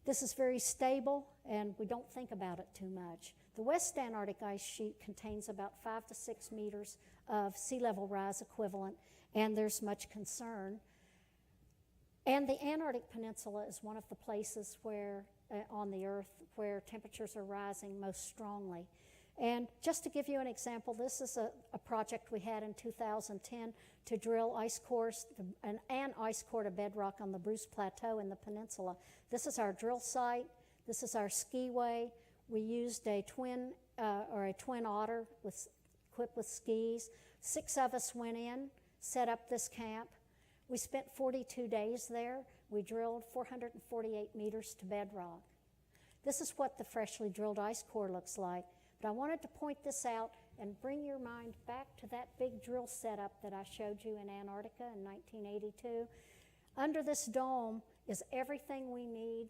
[SPEAKER 2] This is very stable, and we don't think about it too much. The West Antarctic ice sheet contains about 5 to 6 meters of sea level rise equivalent, and there's much concern. And the Antarctic Peninsula is one of the places where, on the Earth, where temperatures are rising most strongly. And just to give you an example, this is a project we had in 2010 to drill ice cores, an ice core to bedrock on the Bruce Plateau in the peninsula. This is our drill site. This is our skiway. We used a twin Otter equipped with skis. 6 of us went in, set up this camp. We spent 42 days there. We drilled 448 meters to bedrock. This is what the freshly drilled ice core looks like. But I wanted to point this out and bring your mind back to that big drill setup that I showed you in Antarctica in 1982. Under this dome is everything we need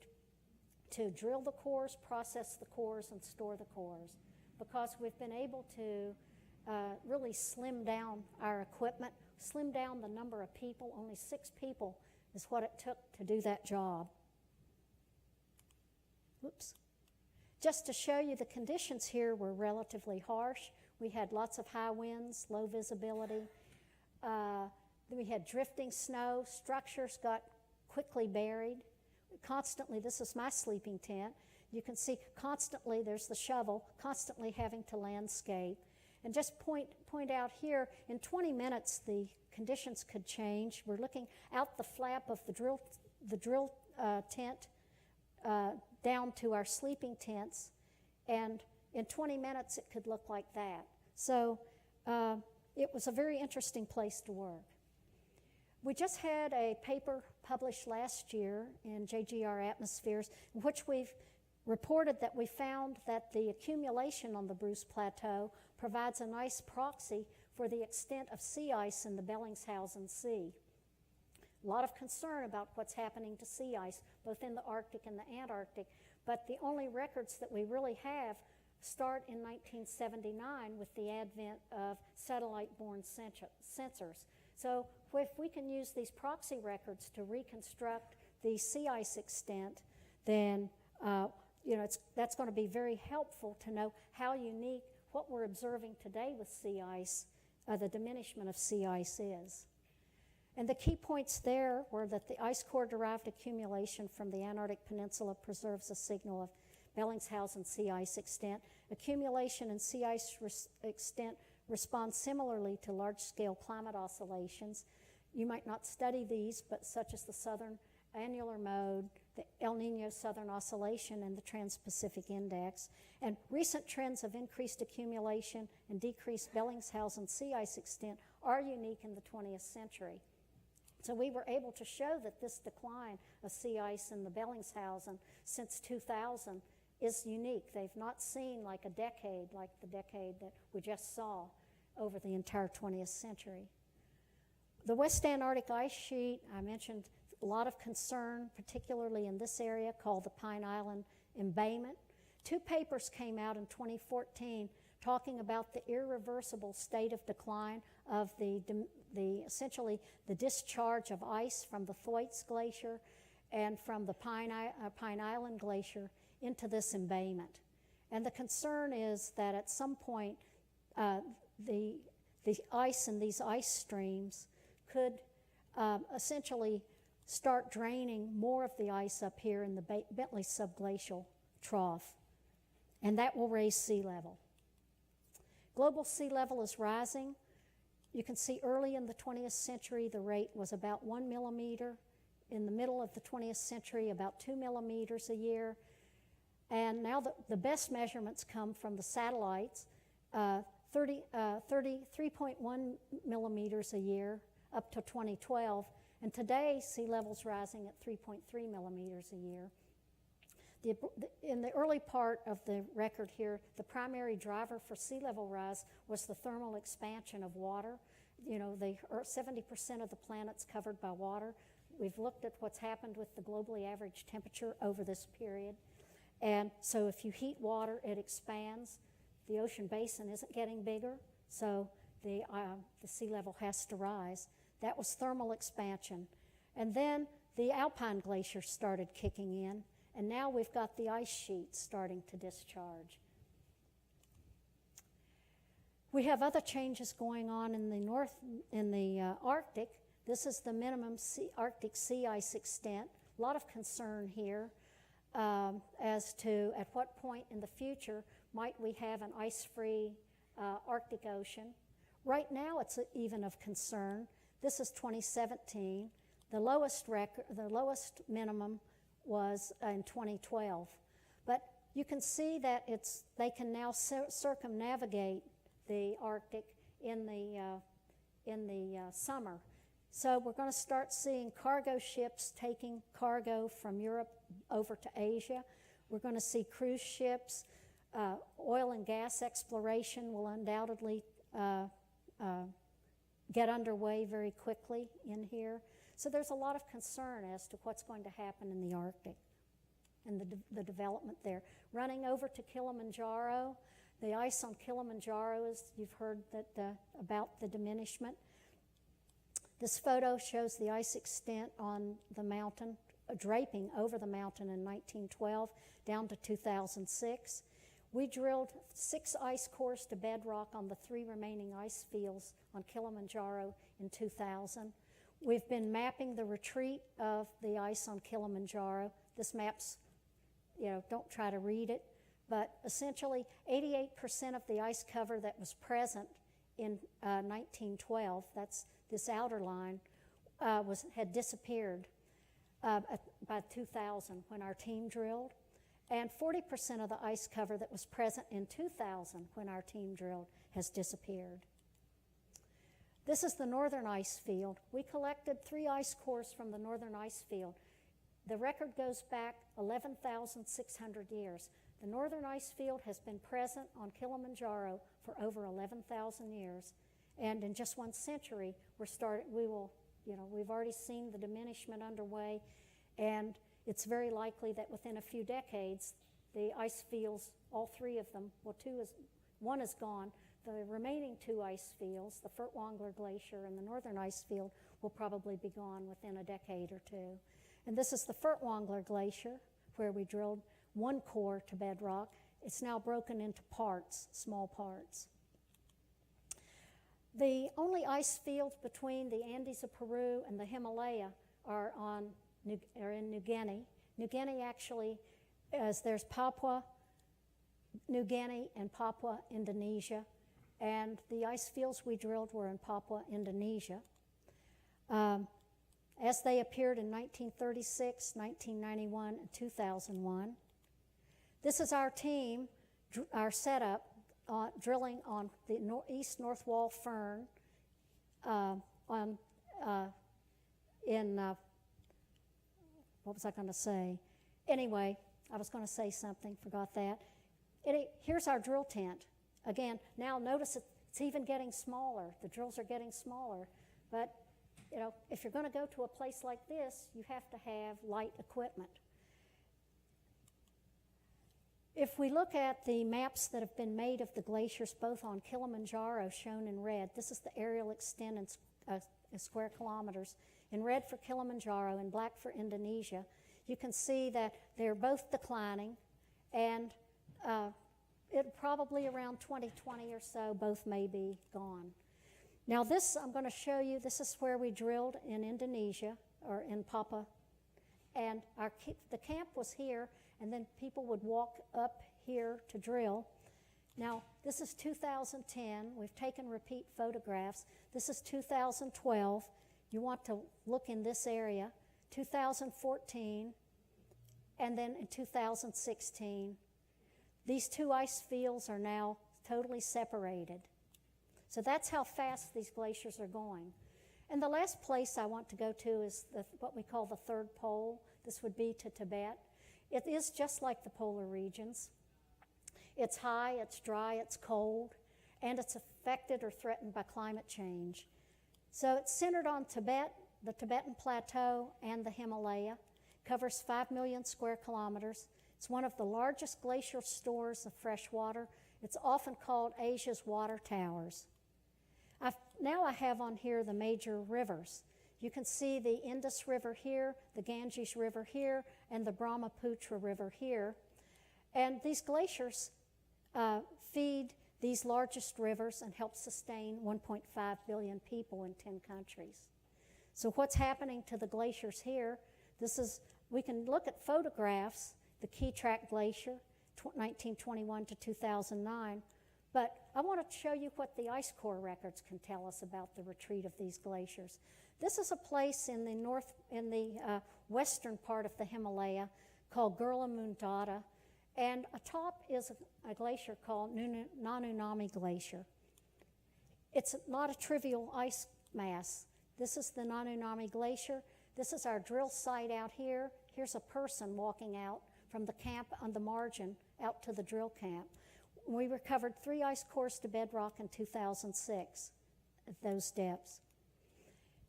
[SPEAKER 2] to drill the cores, process the cores, and store the cores, because we've been able to really slim down our equipment, slim down the number of people. Only 6 people is what it took to do that job. Whoops. Just to show you, the conditions here were relatively harsh. We had lots of high winds, low visibility. Then we had drifting snow. Structures got quickly buried. Constantly, this is my sleeping tent. You can see constantly there's the shovel, constantly having to landscape. And just point out here, in 20 minutes the conditions could change. We're looking out the flap of the drill tent down to our sleeping tents, and in 20 minutes it could look like that. So it was a very interesting place to work. We just had a paper published last year in JGR Atmospheres in which we've reported that we found that the accumulation on the Bruce Plateau provides a nice proxy for the extent of sea ice in the Bellingshausen Sea. A lot of concern about what's happening to sea ice, both in the Arctic and the Antarctic, but the only records that we really have start in 1979 with the advent of satellite-borne sensors. So if we can use these proxy records to reconstruct the sea ice extent, then that's going to be very helpful to know how unique what we're observing today with sea ice, the diminishment of sea ice is. And the key points there were that the ice core-derived accumulation from the Antarctic Peninsula preserves a signal of Bellingshausen sea ice extent. Accumulation and sea ice extent respond similarly to large-scale climate oscillations. You might not study these, but such as the Southern Annular Mode, the El Nino Southern Oscillation, and the Trans-Pacific Index. And recent trends of increased accumulation and decreased Bellingshausen sea ice extent are unique in the 20th century. So we were able to show that this decline of sea ice in the Bellingshausen since 2000 is unique. They've not seen like a decade, like the decade that we just saw over the entire 20th century. The West Antarctic ice sheet, I mentioned a lot of concern, particularly in this area called the Pine Island Embayment. 2 papers came out in 2014 talking about the irreversible state of decline of essentially the discharge of ice from the Thwaites Glacier and from the Pine Island Glacier into this embayment. And the concern is that at some point the ice in these ice streams could essentially start draining more of the ice up here in the Bentley subglacial trough, and that will raise sea level. Global sea level is rising. You can see early in the 20th century the rate was about 1 millimeter. In the middle of the 20th century, about 2 millimeters a year. And now the best measurements come from the satellites, 3.1 millimeters a year up to 2012. And today, sea level's rising at 3.3 millimeters a year. In the early part of the record here, the primary driver for sea level rise was the thermal expansion of water. 70% of the planet's covered by water. We've looked at what's happened with the globally average temperature over this period. And so if you heat water, it expands. The ocean basin isn't getting bigger, so the sea level has to rise. That was thermal expansion. And then the alpine glaciers started kicking in, and now we've got the ice sheets starting to discharge. We have other changes going on in the Arctic. This is the minimum Arctic sea ice extent. A lot of concern here as to at what point in the future might we have an ice-free Arctic Ocean. Right now it's even of concern. This is 2017. The lowest minimum was in 2012. But you can see that they can now circumnavigate the Arctic in the summer. So we're going to start seeing cargo ships taking cargo from Europe over to Asia. We're going to see cruise ships. Oil and gas exploration will undoubtedly get underway very quickly in here. So there's a lot of concern as to what's going to happen in the Arctic and the development there. Running over to Kilimanjaro, the ice on Kilimanjaro is, you've heard about the diminishment. This photo shows the ice extent on the mountain, draping over the mountain in 1912 down to 2006. We drilled 6 ice cores to bedrock on the 3 remaining ice fields on Kilimanjaro in 2000. We've been mapping the retreat of the ice on Kilimanjaro. This map's, don't try to read it, but essentially 88% of the ice cover that was present in 1912, that's this outer line, had disappeared by 2000 when our team drilled. And 40% of the ice cover that was present in 2000 when our team drilled has disappeared. This is the northern ice field. We collected 3 ice cores from the northern ice field. the record goes back 11,600 years. The northern ice field has been present on Kilimanjaro for over 11,000 years. And in just 1 century, we've already seen the diminishment underway, and it's very likely that within a few decades, the ice fields, all 3 of them, one is gone. The remaining 2 ice fields, the Furtwängler Glacier and the northern ice field, will probably be gone within a decade or 2. And this is the Furtwängler Glacier, where we drilled 1 core to bedrock. It's now broken into parts, small parts. The only ice fields between the Andes of Peru and the Himalaya are in New Guinea. New Guinea actually, there's Papua New Guinea and Papua, Indonesia, and the ice fields we drilled were in Papua, Indonesia. As they appeared in 1936, 1991, and 2001. This is our team, our setup, drilling on the east north wall fern what was I going to say? Anyway, I was going to say something, forgot that. Here's our drill tent. Again, now notice it's even getting smaller. The drills are getting smaller. But, if you're going to go to a place like this, you have to have light equipment. If we look at the maps that have been made of the glaciers, both on Kilimanjaro, shown in red, this is the aerial extent in square kilometers, in red for Kilimanjaro and black for Indonesia, you can see that they're both declining, and probably around 2020 or so, both may be gone. Now this, I'm going to show you, this is where we drilled in Indonesia, or in Papua, and the camp was here, and then people would walk up here to drill. Now, this is 2010. We've taken repeat photographs. This is 2012. You want to look in this area. 2014, and then in 2016. These 2 ice fields are now totally separated. So that's how fast these glaciers are going. And the last place I want to go to is what we call the third pole. This would be to Tibet. It is just like the polar regions. It's high, it's dry, it's cold, and it's affected or threatened by climate change. So it's centered on Tibet, the Tibetan Plateau, and the Himalaya. Covers 5 million square kilometers. It's one of the largest glacial stores of fresh water. It's often called Asia's water towers. Now I have on here the major rivers. You can see the Indus River here, the Ganges River here, and the Brahmaputra River here. And these glaciers feed these largest rivers and help sustain 1.5 billion people in 10 countries. So what's happening to the glaciers here? We can look at photographs, the Key Track Glacier, 1921 to 2009, but I want to show you what the ice core records can tell us about the retreat of these glaciers. This is a place in the western part of the Himalaya called Gurla-Mundata, and atop is a glacier called Nanunami Glacier. It's not a trivial ice mass. This is the Nanunami Glacier. This is our drill site out here. Here's a person walking out from the camp on the margin out to the drill camp. We recovered 3 ice cores to bedrock in 2006 at those depths.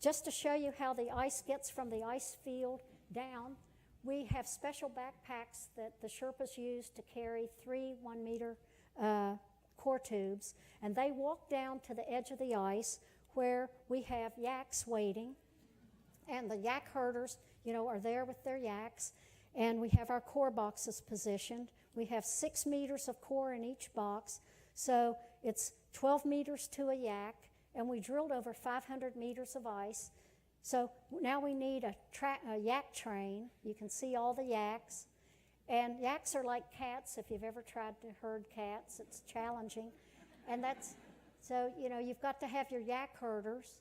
[SPEAKER 2] Just to show you how the ice gets from the ice field down, we have special backpacks that the Sherpas use to carry 3 1-meter core tubes, and they walk down to the edge of the ice where we have yaks waiting, and the yak herders, are there with their yaks, and we have our core boxes positioned. We have 6 meters of core in each box, so it's 12 meters to a yak, and we drilled over 500 meters of ice. So now we need a yak train. You can see all the yaks. And yaks are like cats. If you've ever tried to herd cats, it's challenging. And so you've got to have your yak herders,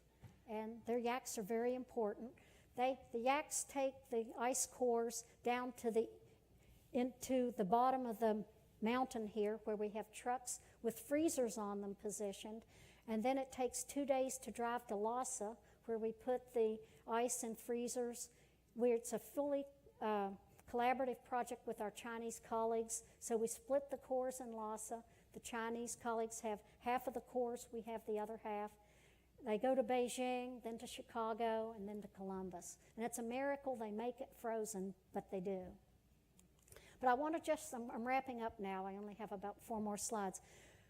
[SPEAKER 2] and their yaks are very important. The yaks take the ice cores down into the bottom of the mountain here, where we have trucks with freezers on them positioned. And then it takes 2 days to drive to Lhasa, where we put the ice in freezers, where it's a fully collaborative project with our Chinese colleagues. So we split the cores in Lhasa. The Chinese colleagues have half of the cores, we have the other half. They go to Beijing, then to Chicago, and then to Columbus. And it's a miracle they make it frozen, but they do. But I want to I'm wrapping up now. I only have about 4 more slides.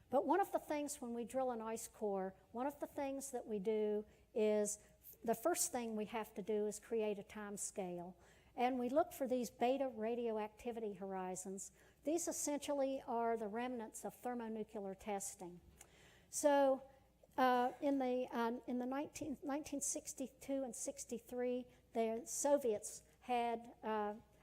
[SPEAKER 2] But one of the things when we drill an ice core, one of the things that we do is, the first thing we have to do is create a time scale. And we look for these beta radioactivity horizons. These essentially are the remnants of thermonuclear testing. So in the 1962 and 63, the Soviets had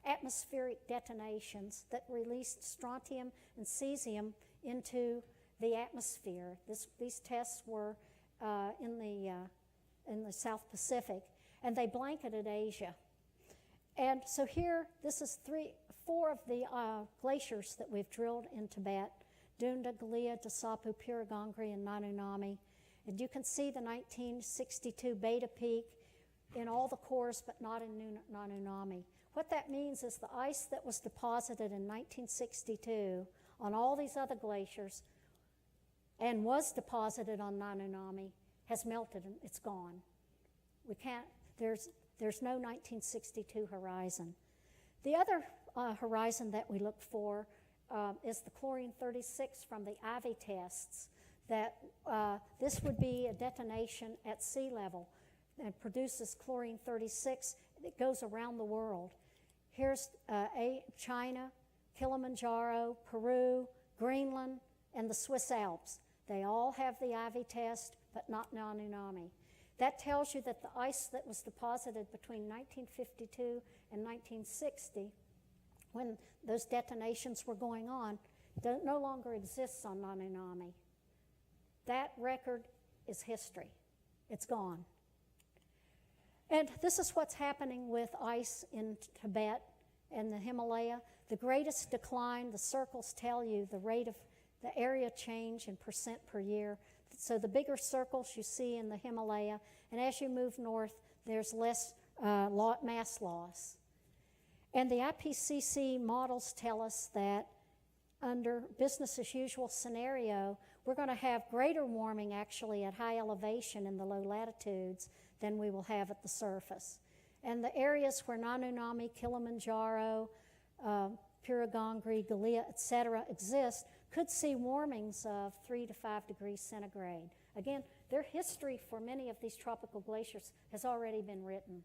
[SPEAKER 2] atmospheric detonations that released strontium and cesium into the atmosphere. These tests were in the South Pacific, and they blanketed Asia. And so here, this is 4 of the glaciers that we've drilled in Tibet: Dunda, Galia, Dasapu, Piragangri, and Nanunami. And you can see the 1962 beta peak in all the cores, but not in Nanunami. What that means is the ice that was deposited in 1962 on all these other glaciers and was deposited on Nanunami has melted and it's gone. We can't, there's no 1962 horizon. The other horizon that we look for is the chlorine-36 from the IVI tests. That this would be a detonation at sea level and produces chlorine-36. It goes around the world. Here's China, Kilimanjaro, Peru, Greenland, and the Swiss Alps. They all have the IVI test, but not Nanunami. That tells you that the ice that was deposited between 1952 and 1960, when those detonations were going on, no longer exists on Nanunami. That record is history. It's gone. And this is what's happening with ice in Tibet and the Himalaya. The greatest decline, the circles tell you the rate of the area change in percent per year. So the bigger circles you see in the Himalaya, and as you move north, there's less mass loss. And the IPCC models tell us that under business as usual scenario, we're going to have greater warming actually at high elevation in the low latitudes than we will have at the surface. And the areas where Nanunami, Kilimanjaro, Piragangri, Galia, etc. exist could see warmings of 3 to 5 degrees centigrade. Again, their history for many of these tropical glaciers has already been written.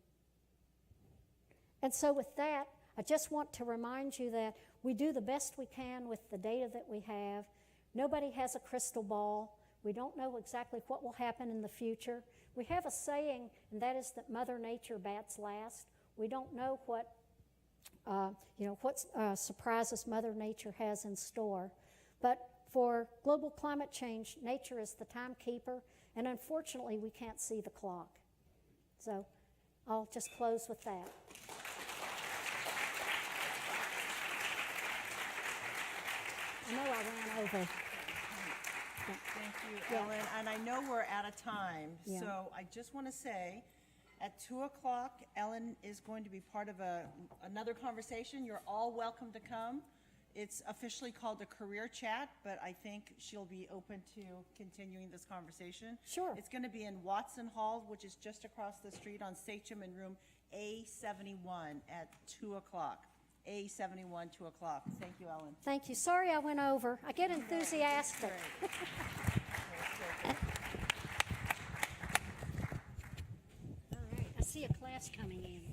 [SPEAKER 2] And so with that, I just want to remind you that we do the best we can with the data that we have. Nobody has a crystal ball. We don't know exactly what will happen in the future. We have a saying, and that is that Mother Nature bats last. We don't know what surprises Mother Nature has in store. But for global climate change, nature is the timekeeper, and unfortunately, we can't see the clock. So I'll just close with that. I know I ran over.
[SPEAKER 1] Thank you, Ellen. And I know we're out of time, so I just want to say, at 2 o'clock, Ellen is going to be part of another conversation. You're all welcome to come. It's officially called a career chat, but I think she'll be open to continuing this conversation.
[SPEAKER 2] Sure.
[SPEAKER 1] It's going to be in Watson Hall, which is just across the street on Sachem in room A71 at 2 o'clock. A71, 2 o'clock. Thank you, Ellen.
[SPEAKER 2] Thank you. Sorry I went over. I get enthusiastic. All right. I see a class coming in.